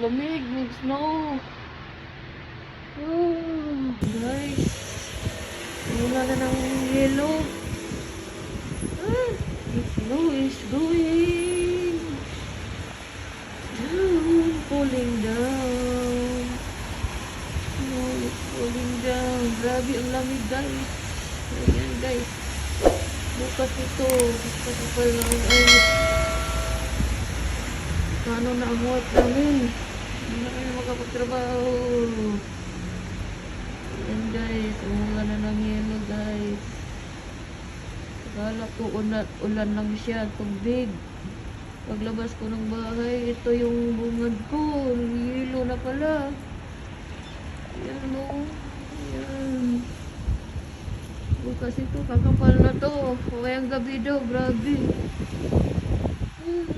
Lamig, may snow. Oh, guys. Wala na ng yelo. The snow is going down, falling down. Snow is falling down. Grabe ang lamig, guys. Ayan, guys. Bukas ito. Kapal na ang ayos. Paano na ang work namin? Hindi na kami makapagtrabaho. Ayan, guys. Umulan na ng yelo, guys. Akala ko ulan lang siya. Tubig. Paglabas ko ng bahay, ito yung bungad ko. Yelo na pala. Ayan, o. Ayan. Bukas ito, kakapal na to. Kayang gabi daw, grabe.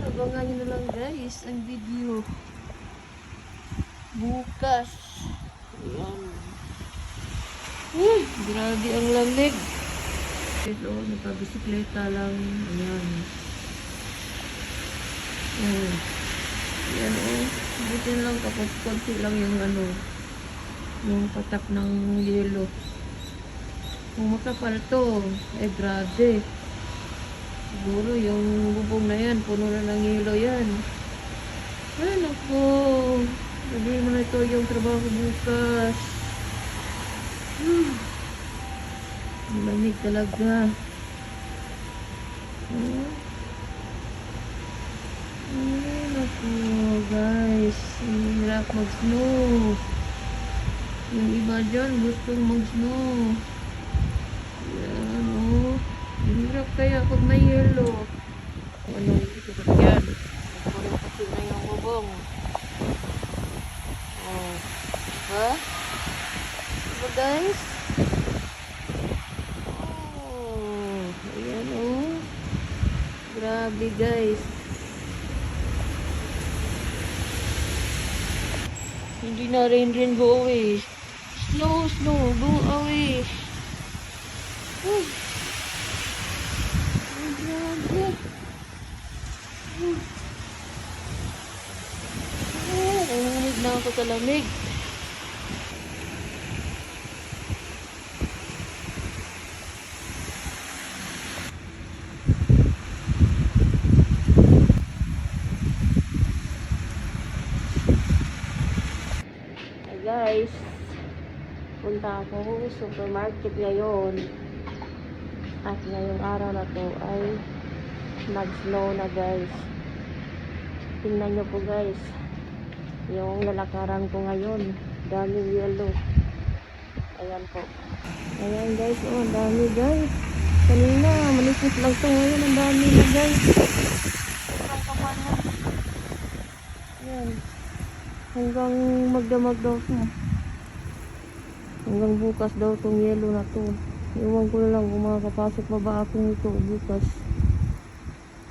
Abangan nyo na lang, guys, ang video. Bukas. Ayan. Grabe ang lamig. Ito, nagpabisikleta lang. Ayan. Ayan, o. Buti lang kapag konti lang yung yung patak ng yelo. Kung makapal to, grabe. Siguro yung bubong na yan, puno na ng yelo yan. Ay, naku. Sabihin mo na ito yung trabaho bukas. Malamig talaga. Ay, naku, guys. Hirap mag-snow. Yung iba dyan, gustong mag-snow. Ayan, o. Hirap kaya pag may yelo. Ano, ito ba yan? Nagpunin kasi na yung bubong. Oh. Ha? Diba, guys? Oh. Ayan, o. Grabe, guys. Hindi na rain, go away. Snow, go away. Nanginginig na ako sa lamig. Hey guys, punta ako sa supermarket ngayon. At ngayong araw na to ay nag-snow na, guys. Tingnan nyo po, guys, yung lalakaran ko ngayon. Daming yellow. Ayan po. Ayan, guys, oh, ang dami, guys. Kanina manipis lang to, ngayon ang dami na, guys. Ayan, hanggang magdamag daw to. Hanggang bukas daw tong yellow na to. Iwan ko na lang kung makakapasok pa ba ako nito bukas.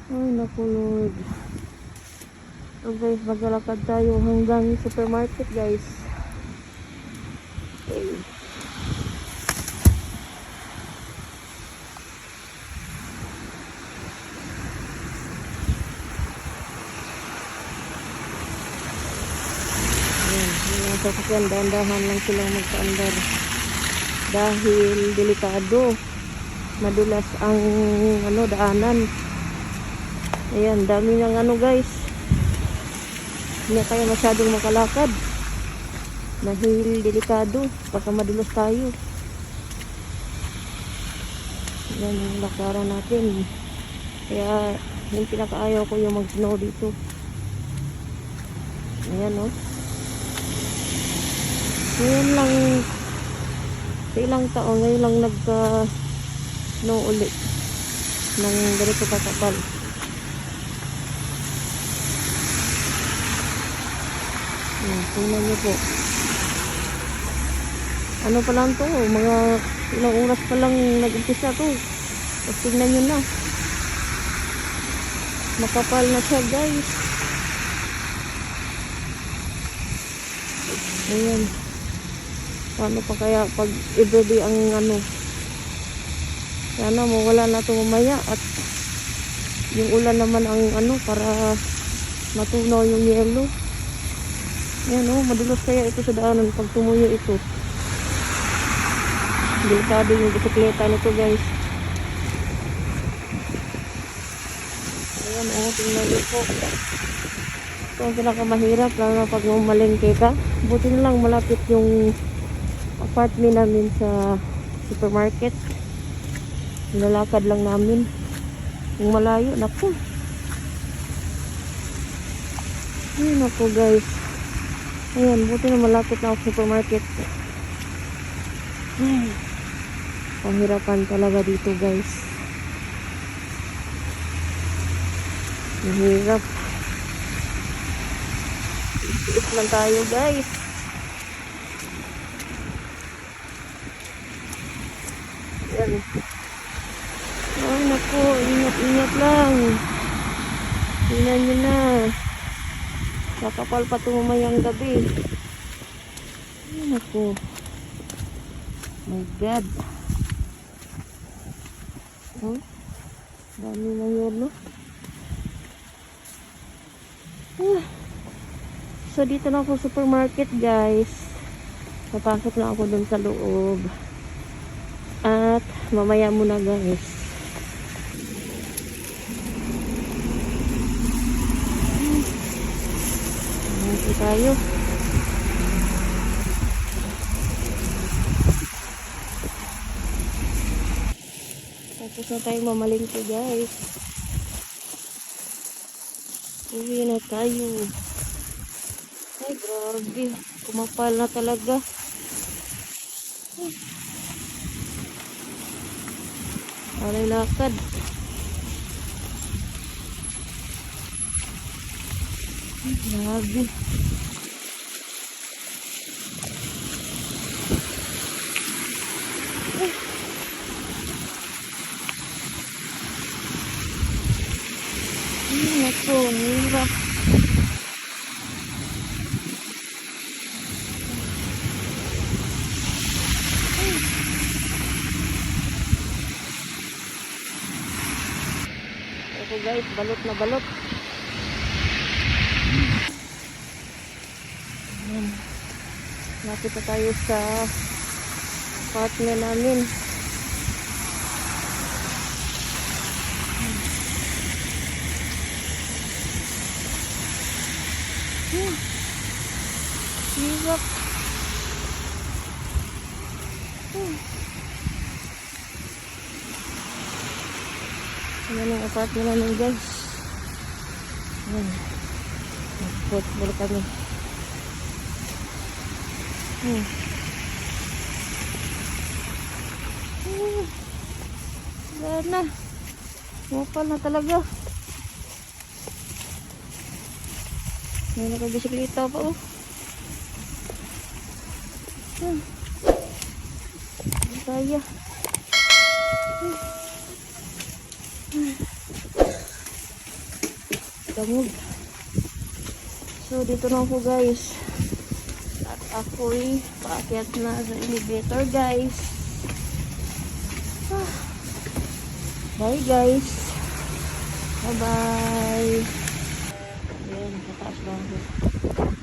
Ay, naku, Lord. So guys, maglalakad tayo hanggang supermarket, guys. Okay. Ayan, yung sasakyan, dahan-dahan lang silang magpaandar. Dahil delikado, madulas ang daanan. Ayan, dami ng guys. Hindi kaya masyadong makalakad dahil delikado, baka madulas tayo. Ayan yung lakaran natin. Kaya yung pinakaayaw ko yung mag-snow dito. Ayan, oh. Ngayon lang sa ilang taon, ngayon lang nagka-snow ulit ng ganito kakapal. Tingnan nyo po. Ano pa lang to, mga ilang oras pa lang nag-umpisa to. Tapos tingnan nyo na. Makapal na siya, guys. Ayan. Paano pa kaya pag everyday ang sana mawala na ito mamaya at yung ulan naman ang para matunaw yung yelo. Yan oh, madulas kaya ito sa daanan pag tumuyo ito. Delikado yung bisikleta nito guys. Ayan oh, tingnan nyo po. Ito ang pinakamahirap lalo na pag mamalengke ka. Buti na lang malapit yung apartment namin sa supermarket. Nilalakad lang namin. Yung malayo, naku. Ayun ako guys. Ayan, buti na malapit na ako sa supermarket. Ay, pahirapan talaga dito guys. Mahirap. Iis lang tayo guys. Ayan. Ay naku, ingat-ingat lang. Tingnan nyo na. Kakapal pa tumamayang gabi. Ay naku. My God. Oh, dami na yelo. So dito na ako sa supermarket guys. Papasok na ako dun sa loob. At mamaya muna guys. Ito tayo. Tapos na tayo mamalingki guys. Uwi na tayo. Ay grabe. Kumapal na talaga. Alay lakad. Ay grabe. Naku, hirap. Ako guys, balot na balot. Ayan. Lapit na tayo sa partner namin. Hirap. Ayan ang apartment namin guys. Ayan. Nag-football kami. Wala na. Mupal na talaga. May nakabisikleta pa oh. Kaya. Damog. So dito na ako guys. At ako'y paakyat na sa elevator guys. Bye guys. Bye bye. Ayan, pataas lang ako.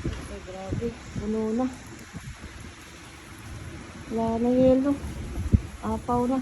Ay grabe, puno na. Wala na yelo. Apaw na.